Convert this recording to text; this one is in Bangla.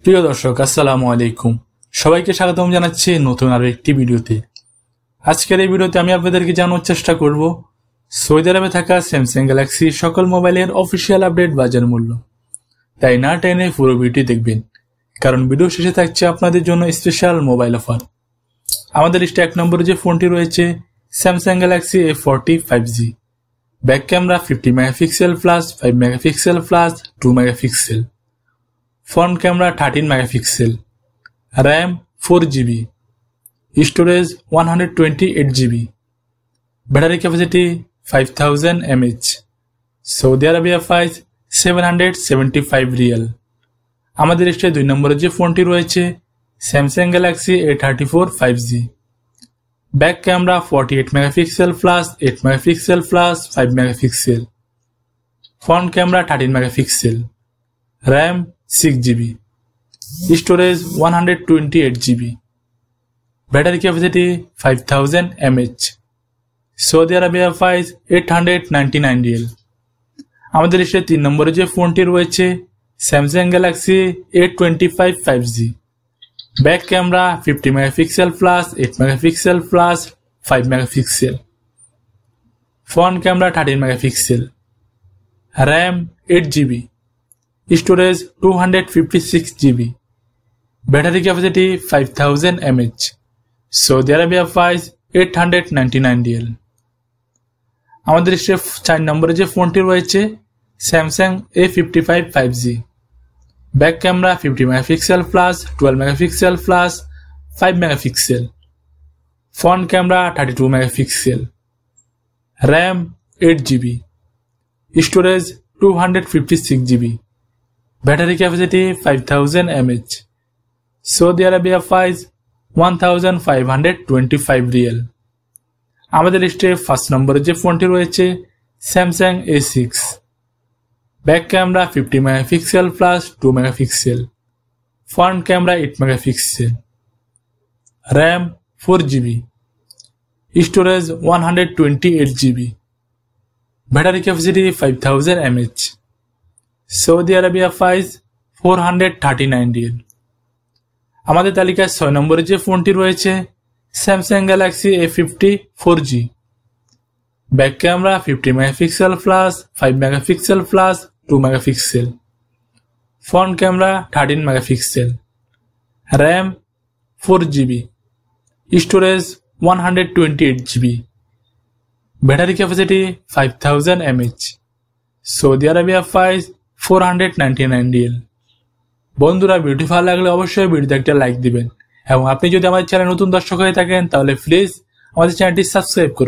প্রিয় দর্শক, আসসালামু আলাইকুম। সবাইকে স্বাগতম জানাচ্ছি নতুন আরো একটি ভিডিওতে। আজকের এই ভিডিওতে আমি আপনাদেরকে জানানোর চেষ্টা করব সৌদি আরবে থাকা স্যামসাং গ্যালাক্সি সকল মোবাইলের অফিসিয়াল আপডেট বাজার মূল্য। তাই না টেনে পুরো ভিডিওটি দেখবেন, কারণ ভিডিও শেষে থাকছে আপনাদের জন্য স্পেশাল মোবাইল অফার। আমাদের লিস্টে 1 নম্বরে যে ফোনটি রয়েছে Samsung Galaxy A40 5G। Back camera 50 megapixel plus 5 megapixel plus 2 megapixel. Front camera 13 megapixel, RAM 4GB, storage 128GB, battery capacity 5000 mAh। Saudi Arabia price 775 real. আমাদের লিস্টে 2 নম্বরে যে ফোনটি রয়েছে Samsung Galaxy A34 5G। Back camera 48 megapixel plus 8 megapixel plus 5 megapixel. Front camera 13 megapixel, RAM 6GB, storage 128GB, battery capacity 5000 mAh। Saudi Arabia price 899 real. আমাদের লিস্টে 3 নম্বরে যে ফোনটি রয়েছে Samsung Galaxy A25 5G। Back camera 50 megapixel plus 8 megapixel plus 5 megapixel. Front camera 13 megapixel, RAM 8GB, storage 256GB, battery capacity 5000 mAh। Saudi Arabia price 899 real. আমাদের লিস্টে 4 নম্বরে যে ফোনটি রয়েছে Samsung A55 5G। Back camera 50 megapixel plus 12 megapixel plus 5 megapixel. Front camera 32 megapixel, RAM 8GB, storage 256GB, battery capacity 5000 mAh। Saudi Arabia price 1525 real. আমাদের লিস্টে 1 নম্বরে যে ফোনটি রয়েছে Samsung A6। Back camera 50 megapixel plus 2 megapixel. Front camera 8 megapixel, RAM 4GB, storage 128GB, battery capacity 5000 mAh। Saudi Arabia price 439 Real. আমাদের তালিকায় 6 নম্বরে যে ফোনটি রয়েছে Samsung Galaxy A50 4G। Back camera 50 megapixel plus 5 megapixel plus 2 megapixel. Front camera 13 megapixel, RAM 4GB, storage 128GB, battery capacity 5000 mAh। Saudi Arabia price 499 Real. বন্ধুরা, ভিডিও ভালো লাগলে অবশ্যই ভিডিওতে একটা লাইক দিবেন এবং আপনি যদি আমাদের চ্যানেলে নতুন দর্শক হয়ে থাকেন তাহলে প্লিজ আমাদের চ্যানেলটি সাবস্ক্রাইব করুন।